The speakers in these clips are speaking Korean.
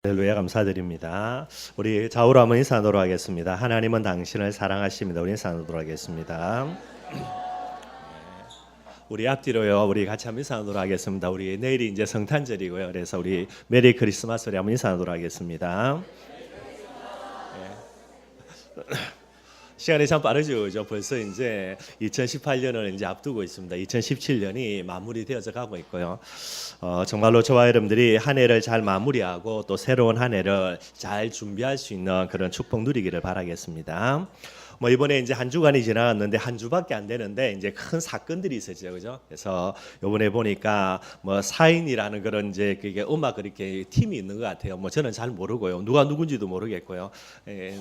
할렐루야 감사드립니다. 우리 좌우로 한번 인사 나누도록 하겠습니다. 하나님은 당신을 사랑하십니다. 우리 인사 나누도록 하겠습니다. 우리 앞뒤로요. 우리 같이 한번 인사 나누도록 하겠습니다. 우리 내일이 이제 성탄절이고요. 그래서 우리 메리 크리스마스 우리 한번 인사 나누도록 하겠습니다. 시간이 참 빠르죠, 그죠? 벌써 이제 2018년을 이제 앞두고 있습니다. 2017년이 마무리되어서 가고 있고요. 정말로 저와 여러분들이 한 해를 잘 마무리하고 또 새로운 한 해를 잘 준비할 수 있는 그런 축복 누리기를 바라겠습니다. 이번에 이제 한 주간이 지나갔는데 한 주밖에 안 되는데 이제 큰 사건들이 있었죠, 그죠? 그래서 이번에 보니까 사인이라는 그런 이제 그게 음악 그렇게 팀이 있는 것 같아요. 저는 잘 모르고요, 누가 누군지도 모르겠고요.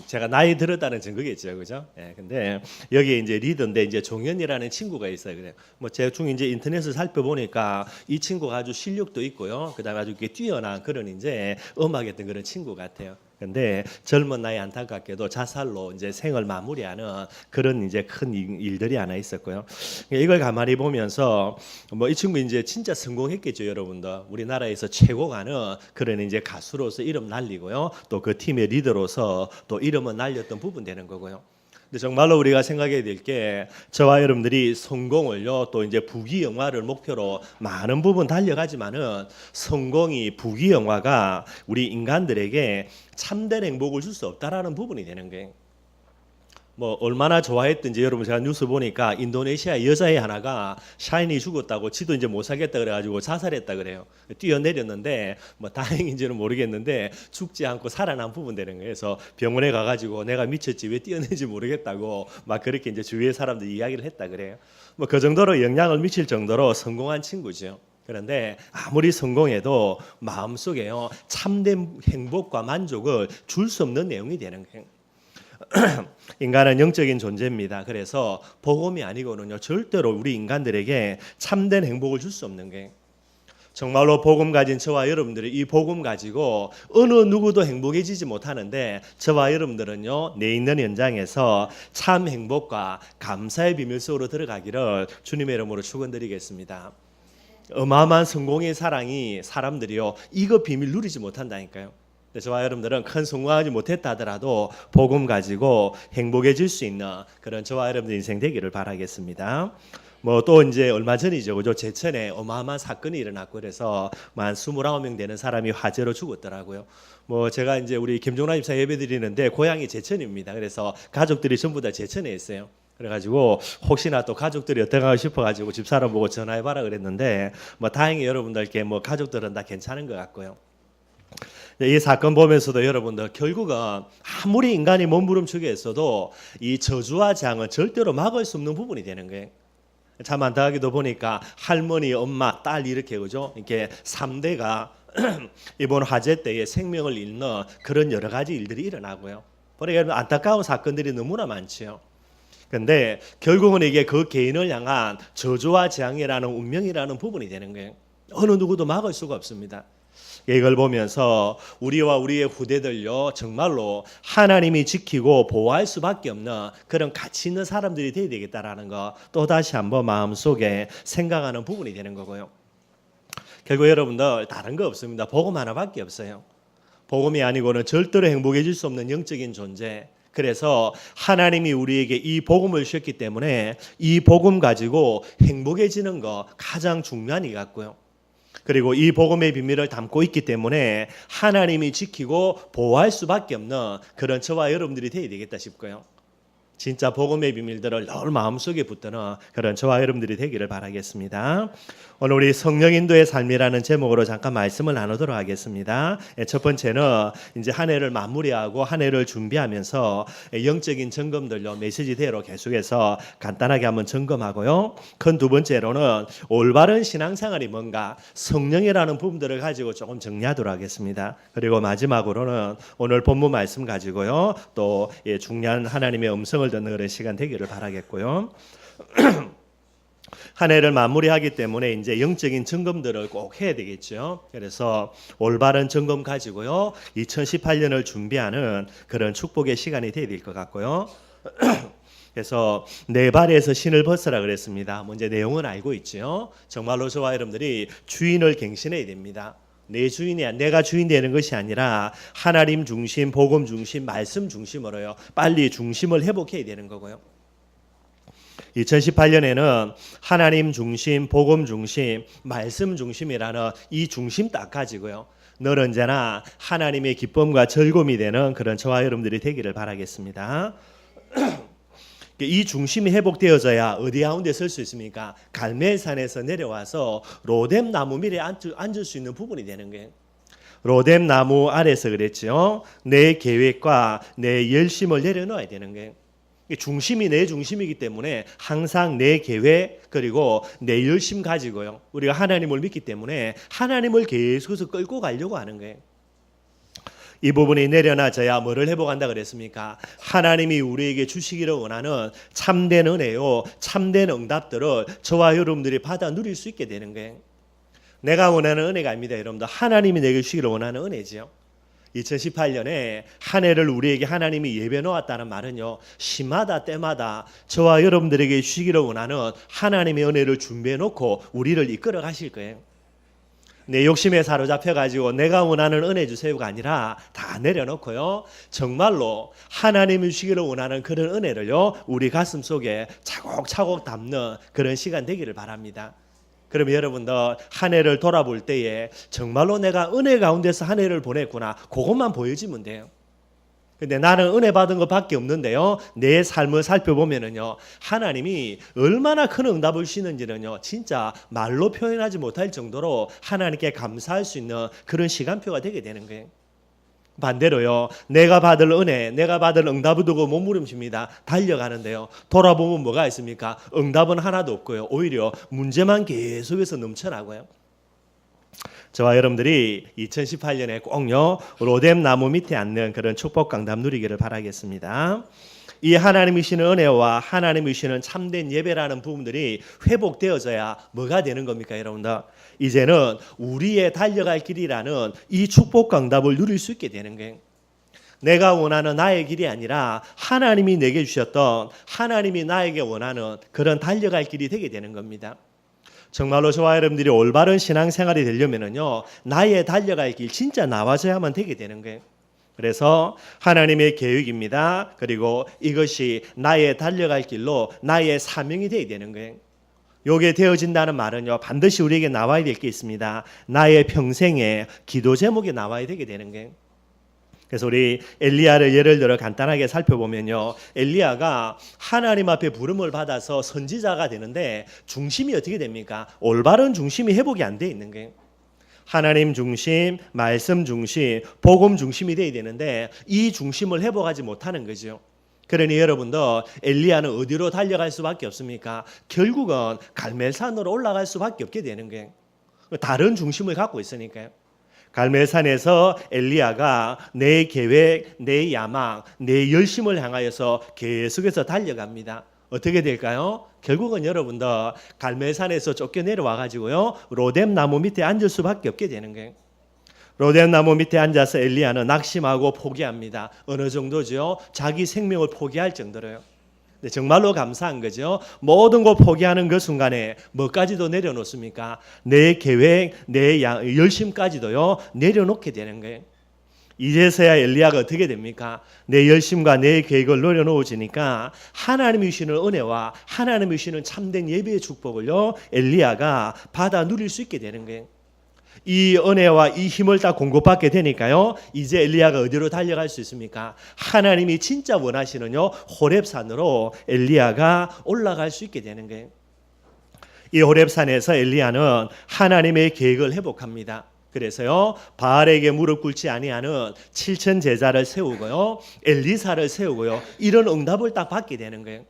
제가 나이 들었다는 증거겠죠, 그죠? 근데 여기에 이제 리더인데 이제 종현이라는 친구가 있어요. 그래, 대충 이제 인터넷을 살펴보니까 이 친구가 아주 실력도 있고요, 그다음에 아주 이렇게 뛰어난 그런 이제 음악했던 그런 친구 같아요. 근데 젊은 나이 안타깝게도 자살로 이제 생을 마무리하는 그런 이제 큰 일들이 하나 있었고요. 이걸 가만히 보면서 이 친구 이제 진짜 성공했겠죠, 여러분들. 우리나라에서 최고 가는 그런 이제 가수로서 이름 날리고요. 또 그 팀의 리더로서 또 이름은 날렸던 부분 되는 거고요. 근데 정말로 우리가 생각해야 될 게 저와 여러분들이 성공을요, 또 이제 부귀영화를 목표로 많은 부분 달려가지만은 성공이 부귀영화가 우리 인간들에게 참된 행복을 줄 수 없다라는 부분이 되는 거예요. 얼마나 좋아했든지 여러분, 제가 뉴스 보니까 인도네시아 여자애 하나가 샤인이 죽었다고 지도 이제 못 살겠다 그래가지고 자살했다 그래요. 뛰어내렸는데 다행인지는 모르겠는데 죽지 않고 살아난 부분 되는 거예요. 그래서 병원에 가가지고 내가 미쳤지 왜 뛰어내지 모르겠다고 막 그렇게 이제 주위의 사람들이 이야기를 했다 그래요. 그 정도로 영향을 미칠 정도로 성공한 친구죠. 그런데 아무리 성공해도 마음속에요, 참된 행복과 만족을 줄 수 없는 내용이 되는 거예요. 인간은 영적인 존재입니다. 그래서 복음이 아니고는요, 절대로 우리 인간들에게 참된 행복을 줄 수 없는 게, 정말로 복음 가진 저와 여러분들이 이 복음 가지고 어느 누구도 행복해지지 못하는데 저와 여러분들은요, 내 있는 현장에서 참 행복과 감사의 비밀 속으로 들어가기를 주님의 이름으로 축원드리겠습니다. 어마어마한 성공의 사랑이 사람들이요, 이거 비밀 누리지 못한다니까요. 저와 여러분들은 큰 성공하지 못했다 하더라도 복음 가지고 행복해질 수 있는 그런 저와 여러분들 인생 되기를 바라겠습니다. 또 이제 얼마 전이죠, 그죠? 제천에 어마어마한 사건이 일어났고 그래서 한 29명 되는 사람이 화재로 죽었더라고요. 제가 이제 우리 김종란 집사 예배 드리는데 고향이 제천입니다. 그래서 가족들이 전부 다 제천에 있어요. 그래가지고 혹시나 또 가족들이 어떡하고 싶어가지고 집사람 보고 전화해봐라 그랬는데 다행히 여러분들께 가족들은 다 괜찮은 것 같고요. 이 사건 보면서도 여러분들, 결국은 아무리 인간이 몸부림치게 했어도 이 저주와 재앙은 절대로 막을 수 없는 부분이 되는 거예요. 참 안타깝게도 보니까 할머니, 엄마, 딸 이렇게, 그죠? 이렇게 3대가 이번 화재 때에 생명을 잃는 그런 여러 가지 일들이 일어나고요. 그러니까 안타까운 사건들이 너무나 많지요. 근데 결국은 이게 그 개인을 향한 저주와 재앙이라는 운명이라는 부분이 되는 거예요. 어느 누구도 막을 수가 없습니다. 이걸 보면서 우리와 우리의 후대들요, 정말로 하나님이 지키고 보호할 수밖에 없는 그런 가치 있는 사람들이 되어야 되겠다라는 거 또다시 한번 마음속에 생각하는 부분이 되는 거고요. 결국 여러분들 다른 거 없습니다. 복음 하나밖에 없어요. 복음이 아니고는 절대로 행복해질 수 없는 영적인 존재. 그래서 하나님이 우리에게 이 복음을 주셨기 때문에 이 복음 가지고 행복해지는 거 가장 중요한 일 같고요. 그리고 이 복음의 비밀을 담고 있기 때문에 하나님이 지키고 보호할 수밖에 없는 그런 저와 여러분들이 되어야 되겠다 싶고요. 진짜 복음의 비밀들을 늘 마음속에 붙드는 그런 저와 여러분들이 되기를 바라겠습니다. 오늘 우리 성령 인도의 삶이라는 제목으로 잠깐 말씀을 나누도록 하겠습니다. 첫 번째는 이제 한 해를 마무리하고 한 해를 준비하면서 영적인 점검들로 메시지대로 계속해서 간단하게 한번 점검하고요. 큰 두 번째로는 올바른 신앙생활이 뭔가, 성령이라는 부분들을 가지고 조금 정리하도록 하겠습니다. 그리고 마지막으로는 오늘 본문 말씀 가지고요, 또 중요한 하나님의 음성을 듣는 그런 시간 되기를 바라겠고요. 한 해를 마무리하기 때문에 이제 영적인 점검들을 꼭 해야 되겠죠. 그래서 올바른 점검 가지고요, 2018년을 준비하는 그런 축복의 시간이 되어야 될 것 같고요. 그래서 네 발에서 신을 벗으라 그랬습니다. 이제 내용은 알고 있죠. 정말로 저와 여러분들이 주인을 갱신해야 됩니다. 내 주인이야. 내가 주인 되는 것이 아니라 하나님 중심, 복음 중심, 말씀 중심으로요. 빨리 중심을 회복해야 되는 거고요. 2018년에는 하나님 중심, 복음 중심, 말씀 중심이라는 이 중심 딱 가지고요. 늘 언제나 하나님의 기쁨과 즐거움이 되는 그런 저와 여러분들이 되기를 바라겠습니다. 이 중심이 회복되어져야 어디 가운데 설 수 있습니까? 갈멜산에서 내려와서 로뎀 나무 밑에 앉을 수 있는 부분이 되는 거예요. 로뎀 나무 아래서 그랬죠. 내 계획과 내 열심을 내려놓아야 되는 거예요. 중심이 내 중심이기 때문에 항상 내 계획 그리고 내 열심 가지고요. 우리가 하나님을 믿기 때문에 하나님을 계속해서 끌고 가려고 하는 거예요. 이 부분이 내려놔져야 뭐를 회복한다 그랬습니까? 하나님이 우리에게 주시기를 원하는 참된 은혜요, 참된 응답들을 저와 여러분들이 받아 누릴 수 있게 되는 거예요. 내가 원하는 은혜가 아닙니다, 여러분들. 하나님이 내게 주시기를 원하는 은혜지요. 2018년에 한 해를 우리에게 하나님이 예배 놓았다는 말은요, 시마다 때마다 저와 여러분들에게 주시기를 원하는 하나님의 은혜를 준비해 놓고 우리를 이끌어 가실 거예요. 내 욕심에 사로잡혀가지고 내가 원하는 은혜 주세요가 아니라 다 내려놓고요. 정말로 하나님이 주시기를 원하는 그런 은혜를요. 우리 가슴 속에 차곡차곡 담는 그런 시간 되기를 바랍니다. 그러면 여러분들 한 해를 돌아볼 때에 정말로 내가 은혜 가운데서 한 해를 보냈구나. 그것만 보여지면 돼요. 근데 나는 은혜 받은 것밖에 없는데요. 내 삶을 살펴보면은요. 하나님이 얼마나 큰 응답을 주시는지는요. 진짜 말로 표현하지 못할 정도로 하나님께 감사할 수 있는 그런 시간표가 되게 되는 거예요. 반대로요. 내가 받을 은혜, 내가 받을 응답을 두고 몸부림칩니다. 달려가는데요. 돌아보면 뭐가 있습니까? 응답은 하나도 없고요. 오히려 문제만 계속해서 넘쳐나고요. 저와 여러분들이 2018년에 꼭요 로뎀 나무 밑에 앉는 그런 축복 강답 누리기를 바라겠습니다. 이 하나님이 주시는 은혜와 하나님이 주시는 참된 예배라는 부분들이 회복되어져야 뭐가 되는 겁니까, 여러분들? 이제는 우리의 달려갈 길이라는 이 축복 강답을 누릴 수 있게 되는 거예요. 내가 원하는 나의 길이 아니라 하나님이 내게 주셨던 하나님이 나에게 원하는 그런 달려갈 길이 되게 되는 겁니다. 정말로 저와 여러분들이 올바른 신앙생활이 되려면은요, 나의 달려갈 길 진짜 나와줘야만 되게 되는 거예요. 그래서 하나님의 계획입니다. 그리고 이것이 나의 달려갈 길로 나의 사명이 되어야 되는 거예요. 요게 되어진다는 말은요, 반드시 우리에게 나와야 될 게 있습니다. 나의 평생의 기도 제목이 나와야 되게 되는 거예요. 그래서 우리 엘리야를 예를 들어 간단하게 살펴보면요, 엘리야가 하나님 앞에 부름을 받아서 선지자가 되는데 중심이 어떻게 됩니까? 올바른 중심이 회복이 안 돼 있는 거예요. 하나님 중심, 말씀 중심, 복음 중심이 돼야 되는데 이 중심을 회복하지 못하는 거죠. 그러니 여러분들 엘리야는 어디로 달려갈 수밖에 없습니까? 결국은 갈멜산으로 올라갈 수밖에 없게 되는 거예요. 다른 중심을 갖고 있으니까요. 갈멜산에서 엘리야가 내 계획, 내 야망, 내 열심을 향하여서 계속해서 달려갑니다. 어떻게 될까요? 결국은 여러분들 갈멜산에서 쫓겨 내려와 가지고요 로뎀 나무 밑에 앉을 수밖에 없게 되는 거예요. 로뎀 나무 밑에 앉아서 엘리야는 낙심하고 포기합니다. 어느 정도죠? 자기 생명을 포기할 정도로요. 근데 정말로 감사한 거죠. 모든 걸 포기하는 그 순간에 뭐까지도 내려놓습니까? 내 계획, 내 열심까지도요 내려놓게 되는 거예요. 이제서야 엘리야가 어떻게 됩니까? 내 열심과 내 계획을 내려놓으니까 하나님이 주시는 은혜와 하나님이 주시는 참된 예배의 축복을요 엘리야가 받아 누릴 수 있게 되는 거예요. 이 은혜와 이 힘을 다 공급받게 되니까요. 이제 엘리야가 어디로 달려갈 수 있습니까? 하나님이 진짜 원하시는요 호렙산으로 엘리야가 올라갈 수 있게 되는 거예요. 이 호렙산에서 엘리야는 하나님의 계획을 회복합니다. 그래서요 바알에게 무릎 꿇지 아니하는 7천 제자를 세우고요 엘리사를 세우고요 이런 응답을 딱 받게 되는 거예요.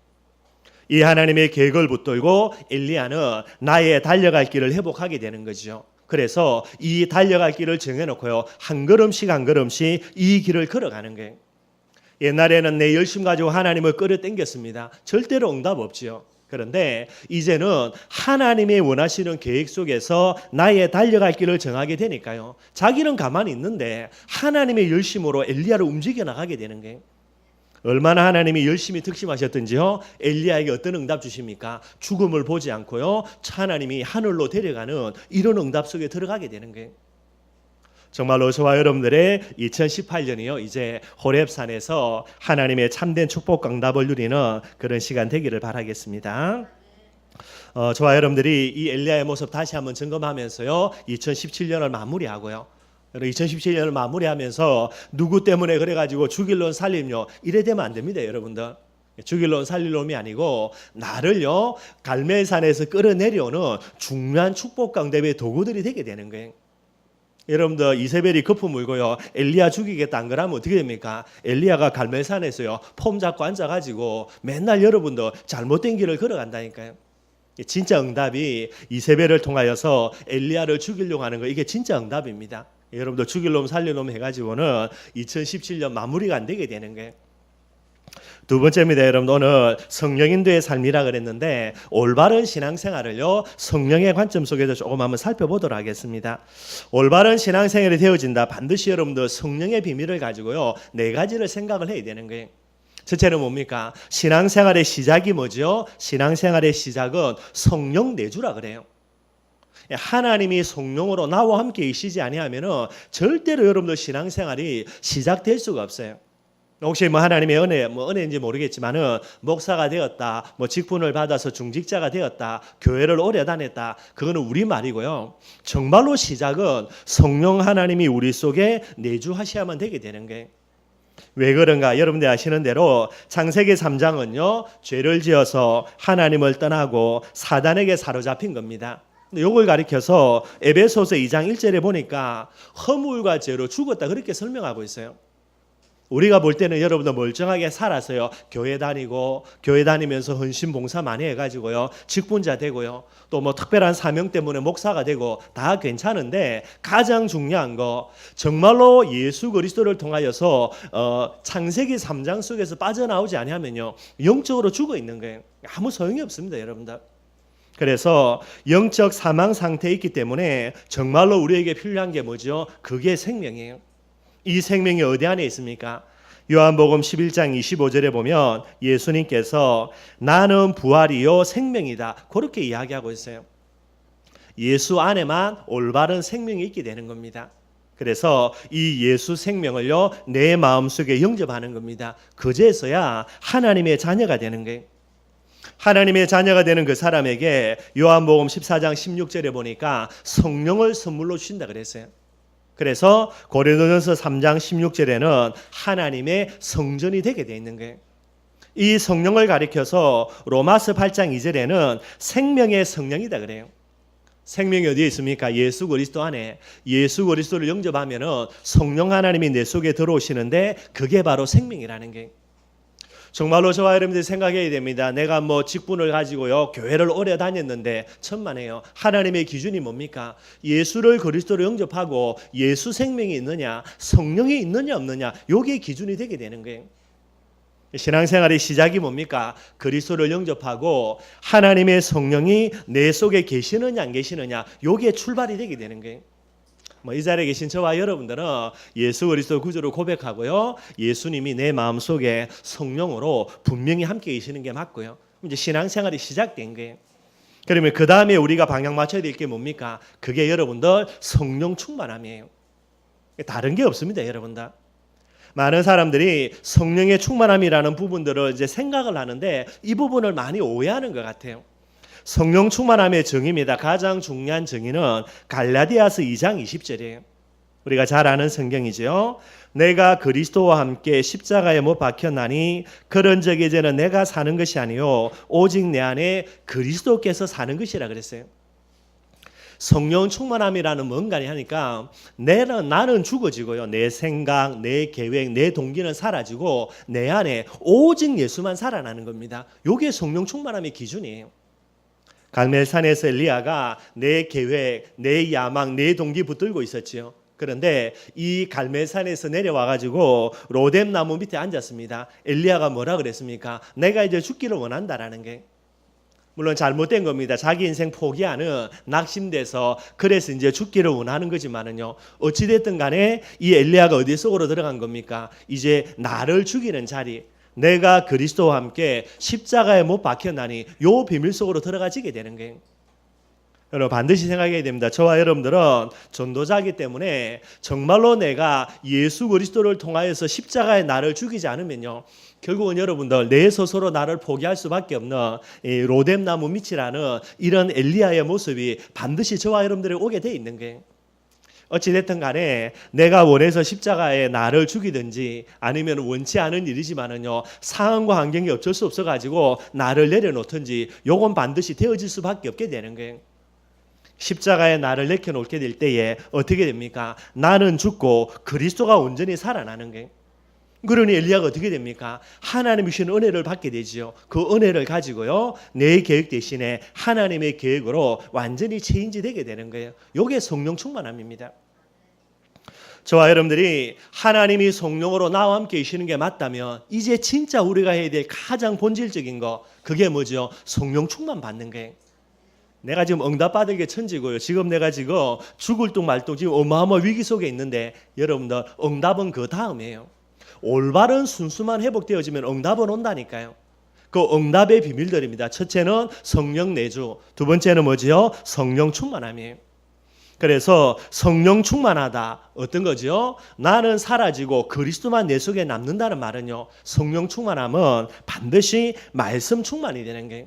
이 하나님의 계획을 붙들고 엘리야는 나의 달려갈 길을 회복하게 되는 거죠. 그래서 이 달려갈 길을 정해놓고요 한 걸음씩 한 걸음씩 이 길을 걸어가는 거예요. 옛날에는 내 열심 가지고 하나님을 끌어당겼습니다. 절대로 응답 없지요. 그런데 이제는 하나님의 원하시는 계획 속에서 나의 달려갈 길을 정하게 되니까요 자기는 가만히 있는데 하나님의 열심으로 엘리야를 움직여 나가게 되는 거예요. 얼마나 하나님이 열심히 특심하셨든지요 엘리야에게 어떤 응답 주십니까? 죽음을 보지 않고요 하나님이 하늘로 데려가는 이런 응답 속에 들어가게 되는 거예요. 정말로 저와 여러분들의 2018년이요 이제 호렙산에서 하나님의 참된 축복 응답을 누리는 그런 시간 되기를 바라겠습니다. 저와 여러분들이 이 엘리야의 모습 다시 한번 점검하면서요 2017년을 마무리하고요. 2017년을 마무리하면서 누구 때문에 그래가지고 죽일 놈 살릴 놈 이래 되면 안 됩니다, 여러분들. 죽일 놈 살릴 놈이 아니고 나를요 갈멜산에서 끌어내려오는 중요한 축복 강대의 도구들이 되게 되는 거예요. 여러분들 이세벨이 거품 물고요 엘리야 죽이겠다 안 그러면 어떻게 됩니까? 엘리야가 갈멜산에서요 폼 잡고 앉아가지고 맨날 여러분들 잘못된 길을 걸어간다니까요. 진짜 응답이 이세벨을 통하여서 엘리야를 죽이려고 하는 거 이게 진짜 응답입니다. 여러분들 죽일 놈 살릴 놈 해가지고는 2017년 마무리가 안 되게 되는 거예요. 두 번째입니다. 여러분 오늘 성령인도의 삶이라 그랬는데 올바른 신앙생활을요 성령의 관점 속에서 조금 한번 살펴보도록 하겠습니다. 올바른 신앙생활이 되어진다. 반드시 여러분들 성령의 비밀을 가지고요 네 가지를 생각을 해야 되는 거예요. 첫째는 뭡니까? 신앙생활의 시작이 뭐죠? 신앙생활의 시작은 성령 내주라 그래요. 하나님이 성령으로 나와 함께 계시지 아니하면은 절대로 여러분들 신앙생활이 시작될 수가 없어요. 혹시 하나님의 은혜, 은혜인지 모르겠지만은 목사가 되었다, 직분을 받아서 중직자가 되었다, 교회를 오래 다녔다, 그거는 우리 말이고요. 정말로 시작은 성령 하나님이 우리 속에 내주하셔야만 되게 되는 거예요. 왜 그런가? 여러분들 아시는 대로 창세기 3장은요 죄를 지어서 하나님을 떠나고 사단에게 사로잡힌 겁니다. 이걸 가리켜서 에베소서 2장 1절에 보니까 허물과 죄로 죽었다 그렇게 설명하고 있어요. 우리가 볼 때는 여러분들 멀쩡하게 살아서요 교회 다니고 교회 다니면서 헌신 봉사 많이 해가지고요 직분자 되고요 또 특별한 사명 때문에 목사가 되고 다 괜찮은데 가장 중요한 거 정말로 예수 그리스도를 통하여서 창세기 3장 속에서 빠져나오지 아니하면요 영적으로 죽어 있는 거예요. 아무 소용이 없습니다, 여러분들. 그래서 영적 사망 상태에 있기 때문에 정말로 우리에게 필요한 게 뭐죠? 그게 생명이에요. 이 생명이 어디 안에 있습니까? 요한복음 11장 25절에 보면 예수님께서 나는 부활이요 생명이다 그렇게 이야기하고 있어요. 예수 안에만 올바른 생명이 있게 되는 겁니다. 그래서 이 예수 생명을요 내 마음속에 영접하는 겁니다. 그제서야 하나님의 자녀가 되는 거예요. 하나님의 자녀가 되는 그 사람에게 요한복음 14장 16절에 보니까 성령을 선물로 주신다 그랬어요. 그래서 고린도전서 3장 16절에는 하나님의 성전이 되게 되어 있는 거예요. 이 성령을 가리켜서 로마서 8장 2절에는 생명의 성령이다 그래요. 생명이 어디에 있습니까? 예수 그리스도 안에. 예수 그리스도를 영접하면은 성령 하나님이 내 속에 들어오시는데 그게 바로 생명이라는 게. 정말로 저와 여러분들이 생각해야 됩니다. 내가 직분을 가지고요 교회를 오래 다녔는데 천만에요. 하나님의 기준이 뭡니까? 예수를 그리스도로 영접하고 예수 생명이 있느냐 성령이 있느냐 없느냐 요게 기준이 되게 되는 거예요. 신앙생활의 시작이 뭡니까? 그리스도를 영접하고 하나님의 성령이 내 속에 계시느냐 안 계시느냐 요게 출발이 되게 되는 거예요. 이 자리에 계신 저와 여러분들은 예수 그리스도 구주로 고백하고요 예수님이 내 마음속에 성령으로 분명히 함께 계시는 게 맞고요 이제 신앙생활이 시작된 거예요. 그러면 그 다음에 우리가 방향 맞춰야 될 게 뭡니까? 그게 여러분들 성령 충만함이에요. 다른 게 없습니다, 여러분들. 많은 사람들이 성령의 충만함이라는 부분들을 이제 생각을 하는데 이 부분을 많이 오해하는 것 같아요. 성령 충만함의 정의입니다. 가장 중요한 정의는 갈라디아서 2장 20절이에요. 우리가 잘 아는 성경이죠. 내가 그리스도와 함께 십자가에 못 박혔나니 그런 적에 이제는 내가 사는 것이 아니요 오직 내 안에 그리스도께서 사는 것이라 그랬어요. 성령 충만함이라는 뭔가 하니까 나는 죽어지고요. 내 생각, 내 계획, 내 동기는 사라지고 내 안에 오직 예수만 살아나는 겁니다. 이게 성령 충만함의 기준이에요. 갈멜산에서 엘리야가 내 계획, 내 야망, 내 동기 붙들고 있었지요. 그런데 이 갈멜산에서 내려와가지고 로뎀 나무 밑에 앉았습니다. 엘리야가 뭐라 그랬습니까? 내가 이제 죽기를 원한다라는 게. 물론 잘못된 겁니다. 자기 인생 포기하는 낙심돼서 그래서 이제 죽기를 원하는 거지만은요. 어찌됐든 간에 이 엘리야가 어디 속으로 들어간 겁니까? 이제 나를 죽이는 자리. 내가 그리스도와 함께 십자가에 못 박혔나니 요 비밀 속으로 들어가지게 되는 거예요. 여러분 반드시 생각해야 됩니다. 저와 여러분들은 전도자이기 때문에 정말로 내가 예수 그리스도를 통하여서 십자가에 나를 죽이지 않으면요, 결국은 여러분들 내 스스로 나를 포기할 수밖에 없는 이 로뎀나무 밑이라는 이런 엘리야의 모습이 반드시 저와 여러분들에게 오게 돼 있는 거예요. 어찌됐든 간에 내가 원해서 십자가에 나를 죽이든지 아니면 원치 않은 일이지만은요, 상황과 환경이 어쩔 수 없어가지고 나를 내려놓든지 요건 반드시 되어질 수밖에 없게 되는 거예요. 십자가에 나를 내켜놓게 될 때에 어떻게 됩니까? 나는 죽고 그리스도가 온전히 살아나는 거예요. 그러니 엘리야가 어떻게 됩니까? 하나님이 주신 은혜를 받게 되지요. 그 은혜를 가지고요, 내 계획 대신에 하나님의 계획으로 완전히 체인지 되게 되는 거예요. 이게 성령 충만함입니다. 저와 여러분들이 하나님이 성령으로 나와 함께 계시는 게 맞다면 이제 진짜 우리가 해야 될 가장 본질적인 거, 그게 뭐죠? 성령 충만 받는 거예요. 내가 지금 응답받을 게 천지고요. 지금 내가 죽을 둥 말 둥 지금 어마어마한 위기 속에 있는데 여러분들 응답은 그 다음이에요. 올바른 순수만 회복되어지면 응답은 온다니까요. 그 응답의 비밀들입니다. 첫째는 성령 내주, 두 번째는 뭐지요? 성령 충만함이에요. 그래서 성령 충만하다, 어떤 거죠? 나는 사라지고 그리스도만 내 속에 남는다는 말은요, 성령 충만함은 반드시 말씀 충만이 되는 거예요.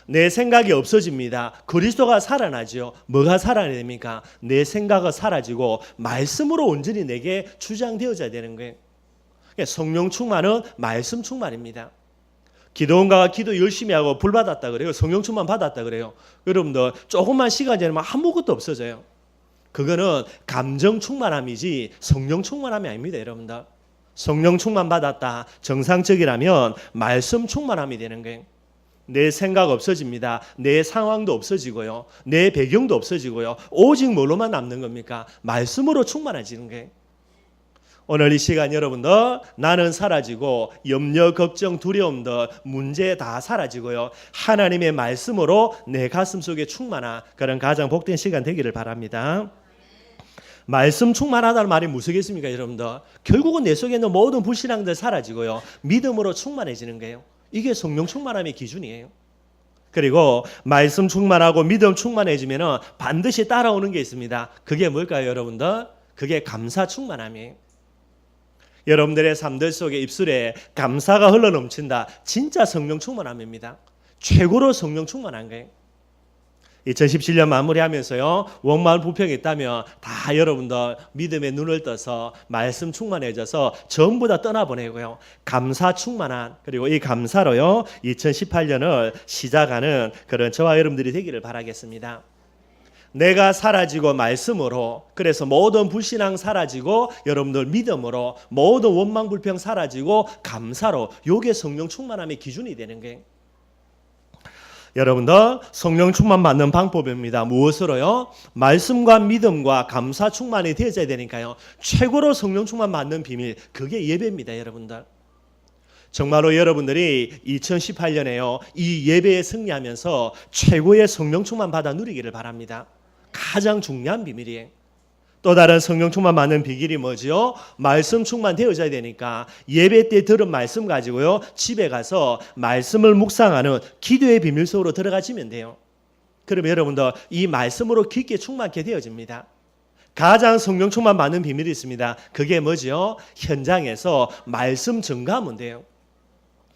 내 생각이 없어집니다. 그리스도가 살아나죠. 뭐가 살아나야 됩니까? 내 생각은 사라지고 말씀으로 온전히 내게 주장되어져야 되는 거예요. 성령 충만은 말씀 충만입니다. 기도원가가 기도 열심히 하고 불 받았다 그래요. 성령 충만 받았다 그래요. 여러분들 조금만 시간 지나면 아무것도 없어져요. 그거는 감정 충만함이지 성령 충만함이 아닙니다. 여러분들 성령 충만 받았다, 정상적이라면 말씀 충만함이 되는 거예요. 내 생각 없어집니다. 내 상황도 없어지고요, 내 배경도 없어지고요. 오직 뭘로만 남는 겁니까? 말씀으로 충만해지는 거예요. 오늘 이 시간 여러분들, 나는 사라지고 염려, 걱정, 두려움들, 문제 다 사라지고요, 하나님의 말씀으로 내 가슴 속에 충만한 그런 가장 복된 시간 되기를 바랍니다. 말씀 충만하다는 말이 무엇이겠습니까? 여러분들 결국은 내 속에 있는 모든 불신앙들 사라지고요, 믿음으로 충만해지는 거예요. 이게 성령 충만함의 기준이에요. 그리고 말씀 충만하고 믿음 충만해지면 반드시 따라오는 게 있습니다. 그게 뭘까요, 여러분들? 그게 감사 충만함이에요. 여러분들의 삶들 속에 입술에 감사가 흘러넘친다, 진짜 성령 충만함입니다. 최고로 성령 충만한 거예요. 2017년 마무리하면서요, 원망 불평이 있다면 다 여러분들 믿음의 눈을 떠서 말씀 충만해져서 전부 다 떠나보내고요, 감사 충만한, 그리고 이 감사로요 2018년을 시작하는 그런 저와 여러분들이 되기를 바라겠습니다. 내가 사라지고 말씀으로, 그래서 모든 불신앙 사라지고 여러분들 믿음으로, 모든 원망 불평 사라지고 감사로, 요게 성령 충만함의 기준이 되는 거예요. 여러분들 성령 충만 받는 방법입니다. 무엇으로요? 말씀과 믿음과 감사 충만이 되어져야 되니까요, 최고로 성령 충만 받는 비밀, 그게 예배입니다. 여러분들 정말로 여러분들이 2018년에요 이 예배에 승리하면서 최고의 성령 충만 받아 누리기를 바랍니다. 가장 중요한 비밀이에요. 또 다른 성령 충만 받는 비결이 뭐지요? 말씀 충만 되어져야 되니까 예배 때 들은 말씀 가지고요, 집에 가서 말씀을 묵상하는 기도의 비밀 속으로 들어가시면 돼요. 그러면 여러분들 이 말씀으로 깊게 충만케 되어집니다. 가장 성령 충만 받는 비밀이 있습니다. 그게 뭐지요? 현장에서 말씀 증거하면 돼요.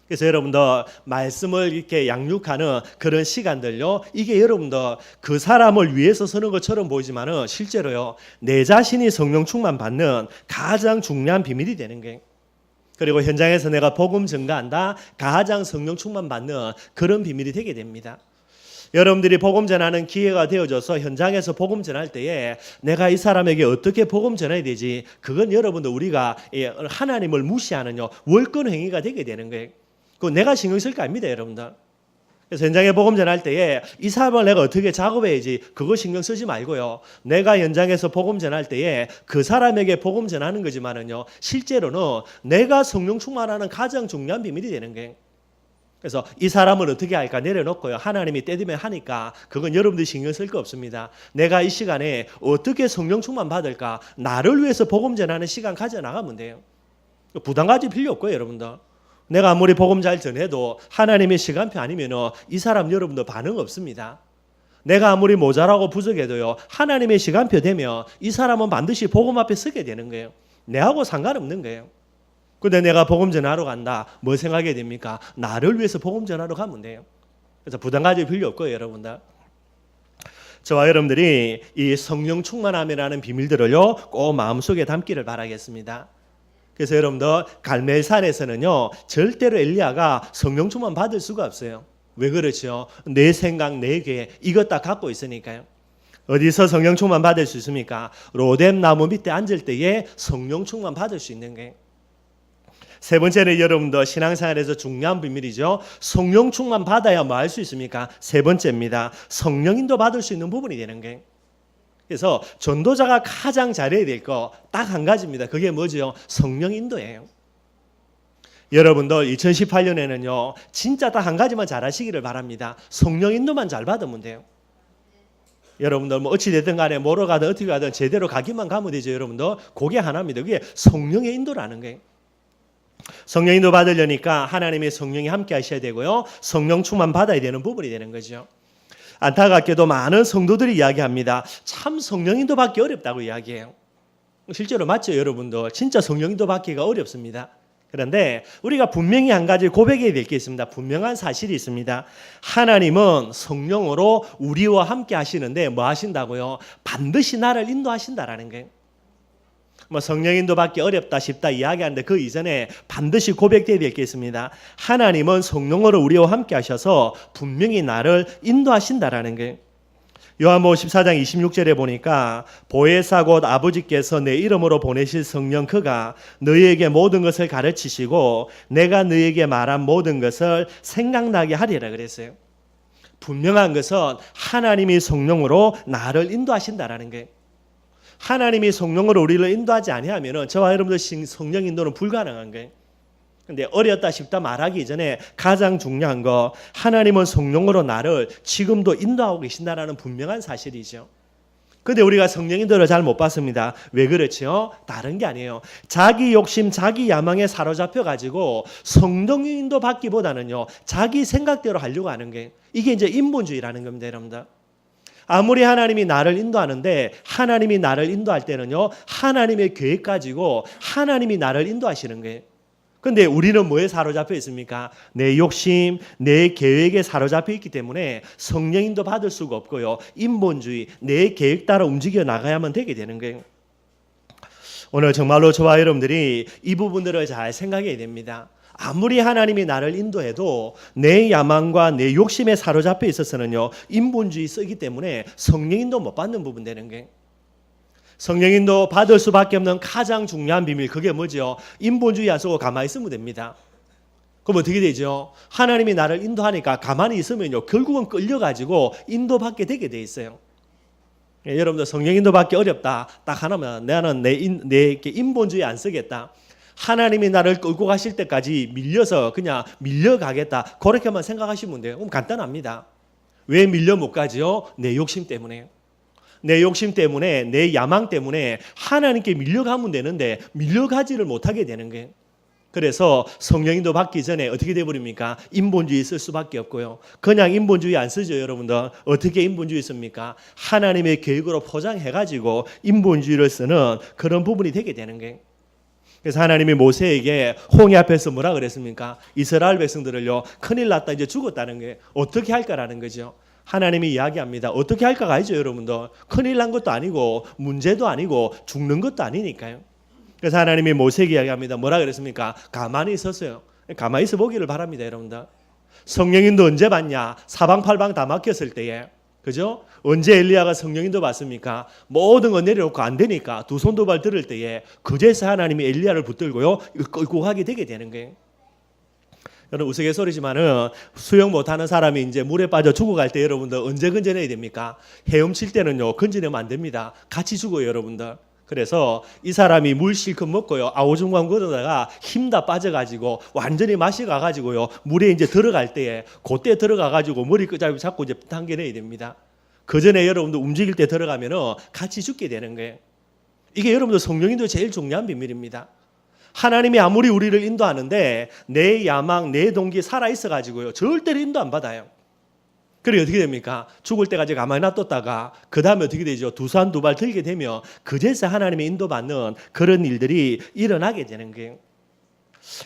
그래서 여러분들 말씀을 이렇게 양육하는 그런 시간들요, 이게 여러분들 그 사람을 위해서 서는 것처럼 보이지만은 실제로요, 내 자신이 성령 충만 받는 가장 중요한 비밀이 되는 거예요. 그리고 현장에서 내가 복음 증거한다, 가장 성령 충만 받는 그런 비밀이 되게 됩니다. 여러분들이 복음 전하는 기회가 되어져서 현장에서 복음 전할 때에 내가 이 사람에게 어떻게 복음 전해야 되지, 그건 여러분들 우리가 하나님을 무시하는 월권 행위가 되게 되는 거예요. 그거 내가 신경 쓸 거 아닙니다, 여러분들. 그래서 현장에 복음 전할 때에 이 사람을 내가 어떻게 작업해야지, 그거 신경 쓰지 말고요, 내가 현장에서 복음 전할 때에 그 사람에게 복음 전하는 거지만은요, 실제로는 내가 성령 충만하는 가장 중요한 비밀이 되는 거예요. 그래서 이 사람을 어떻게 할까 내려놓고요, 하나님이 때 되면 하니까 그건 여러분들이 신경 쓸 거 없습니다. 내가 이 시간에 어떻게 성령 충만 받을까, 나를 위해서 복음 전하는 시간 가져나가면 돼요. 부담 가질 필요 없고요, 여러분들. 내가 아무리 복음 잘 전해도 하나님의 시간표 아니면 이 사람 여러분들 반응 없습니다. 내가 아무리 모자라고 부족해도요, 하나님의 시간표 되면 이 사람은 반드시 복음 앞에 서게 되는 거예요. 내하고 상관없는 거예요. 근데 내가 복음 전하러 간다. 뭐 생각해야 됩니까? 나를 위해서 복음 전하러 가면 돼요. 그래서 부담 가질 필요 없고요, 여러분들. 저와 여러분들이 이 성령 충만함이라는 비밀들을요, 꼭 마음속에 담기를 바라겠습니다. 그래서 여러분들 갈멜산에서는요, 절대로 엘리야가 성령 충만 받을 수가 없어요. 왜 그렇죠? 내 생각, 내 계획 이것 다 갖고 있으니까요. 어디서 성령 충만 받을 수 있습니까? 로뎀 나무 밑에 앉을 때에 성령 충만 받을 수 있는 게. 세 번째는 여러분들 신앙생활에서 중요한 비밀이죠. 성령 충만 받아야 뭐 할 수 있습니까? 세 번째입니다. 성령인도 받을 수 있는 부분이 되는 게. 그래서 전도자가 가장 잘해야 될 거 딱 한 가지입니다. 그게 뭐죠? 성령 인도예요. 여러분들 2018년에는요, 진짜 딱 한 가지만 잘하시기를 바랍니다. 성령 인도만 잘 받으면 돼요. 여러분들 뭐 어찌 됐든 간에 뭐로 가든 어떻게 가든 제대로 가기만 가면 되죠. 여러분들 그게 하나입니다. 그게 성령의 인도라는 거예요. 성령 인도 받으려니까 하나님의 성령이 함께 하셔야 되고요, 성령 충만 받아야 되는 부분이 되는 거죠. 안타깝게도 많은 성도들이 이야기합니다. 참 성령 인도 받기 어렵다고 이야기해요. 실제로 맞죠, 여러분들? 진짜 성령 인도 받기가 어렵습니다. 그런데 우리가 분명히 한 가지 고백해야 될 게 있습니다. 분명한 사실이 있습니다. 하나님은 성령으로 우리와 함께 하시는데 뭐 하신다고요? 반드시 나를 인도하신다라는 거예요. 뭐 성령 인도 받기 어렵다 쉽다 이야기하는데 그 이전에 반드시 고백돼야 될 게 있습니다. 하나님은 성령으로 우리와 함께 하셔서 분명히 나를 인도하신다라는 거예요. 요한복음 14장 26절에 보니까 보혜사 곧 아버지께서 내 이름으로 보내실 성령 그가 너희에게 모든 것을 가르치시고 내가 너희에게 말한 모든 것을 생각나게 하리라 그랬어요. 분명한 것은 하나님이 성령으로 나를 인도하신다라는 거예요. 하나님이 성령으로 우리를 인도하지 아니하면 저와 여러분들 성령 인도는 불가능한 거예요. 근데 어렵다 쉽다 말하기 이전에 가장 중요한 거, 하나님은 성령으로 나를 지금도 인도하고 계신다라는 분명한 사실이죠. 근데 우리가 성령 인도를 잘 못 받습니다. 왜 그렇죠? 다른 게 아니에요. 자기 욕심, 자기 야망에 사로잡혀 가지고 성령 인도 받기보다는요, 자기 생각대로 하려고 하는 게, 이게 이제 인본주의라는 겁니다, 여러분들. 아무리 하나님이 나를 인도하는데 하나님이 나를 인도할 때는요, 하나님의 계획 가지고 하나님이 나를 인도하시는 거예요. 근데 우리는 뭐에 사로잡혀 있습니까? 내 욕심, 내 계획에 사로잡혀 있기 때문에 성령 인도 받을 수가 없고요, 인본주의, 내 계획 따라 움직여 나가야만 되게 되는 거예요. 오늘 정말로 저와 여러분들이 이 부분들을 잘 생각해야 됩니다. 아무리 하나님이 나를 인도해도 내 야망과 내 욕심에 사로잡혀 있어서는요, 인본주의 쓰기 때문에 성령 인도 못 받는 부분 되는 게. 성령 인도 받을 수밖에 없는 가장 중요한 비밀, 그게 뭐죠? 인본주의 안 쓰고 가만히 있으면 됩니다. 그럼 어떻게 되죠? 하나님이 나를 인도하니까 가만히 있으면요, 결국은 끌려가지고 인도받게 되게 돼 있어요. 여러분들 성령 인도 받기 어렵다 딱 하나면, 나는 내 인본주의 안 쓰겠다, 하나님이 나를 끌고 가실 때까지 밀려서 그냥 밀려가겠다, 그렇게만 생각하시면 돼요. 그럼 간단합니다. 왜 밀려 못 가죠? 내 욕심 때문에. 내 욕심 때문에, 내 야망 때문에 하나님께 밀려가면 되는데 밀려가지를 못하게 되는 거예요. 그래서 성령인도 받기 전에 어떻게 돼버립니까? 인본주의 쓸 수밖에 없고요. 그냥 인본주의 안 쓰죠, 여러분들. 어떻게 인본주의 씁니까? 하나님의 계획으로 포장해가지고 인본주의를 쓰는 그런 부분이 되게 되는 거예요. 그래서 하나님이 모세에게 홍해 앞에서 뭐라 그랬습니까? 이스라엘 백성들을요, 큰일 났다, 이제 죽었다는 게 어떻게 할까라는 거죠. 하나님이 이야기합니다. 어떻게 할까가 아니죠, 여러분들. 큰일 난 것도 아니고 문제도 아니고 죽는 것도 아니니까요. 그래서 하나님이 모세에게 이야기합니다. 뭐라 그랬습니까? 가만히 있었어요. 가만히 있어 보기를 바랍니다, 여러분들. 성령인도 언제 받냐? 사방팔방 다 막혔을 때에. 그죠? 언제 엘리야가 성령인도 받습니까? 모든 거 내려놓고 안 되니까 두 손 두 발 들을 때에 그제서 하나님이 엘리야를 붙들고요, 끌고 가게 되게 되는 거예요. 여러분 우스갯소리지만은 수영 못하는 사람이 이제 물에 빠져 죽어갈 때 여러분들 언제 건져내야 됩니까? 헤엄칠 때는요, 건져내면 안 됩니다. 같이 죽어요, 여러분들. 그래서 이 사람이 물 실컷 먹고요, 아오중간 걷다가 힘 다 빠져가지고 완전히 맛이 가가지고요, 물에 이제 들어갈 때에 그때 들어가가지고 머리 끄잡이 잡고 이제 당겨내야 됩니다. 그 전에 여러분들 움직일 때 들어가면은 같이 죽게 되는 거예요. 이게 여러분들 성령인도 제일 중요한 비밀입니다. 하나님이 아무리 우리를 인도하는데 내 야망, 내 동기 살아 있어 가지고요, 절대로 인도 안 받아요. 그래 어떻게 됩니까? 죽을 때까지 가만히 놔뒀다가 그 다음에 어떻게 되죠? 두 손 두 발 들게 되면 그제서 하나님의 인도받는 그런 일들이 일어나게 되는 거예요.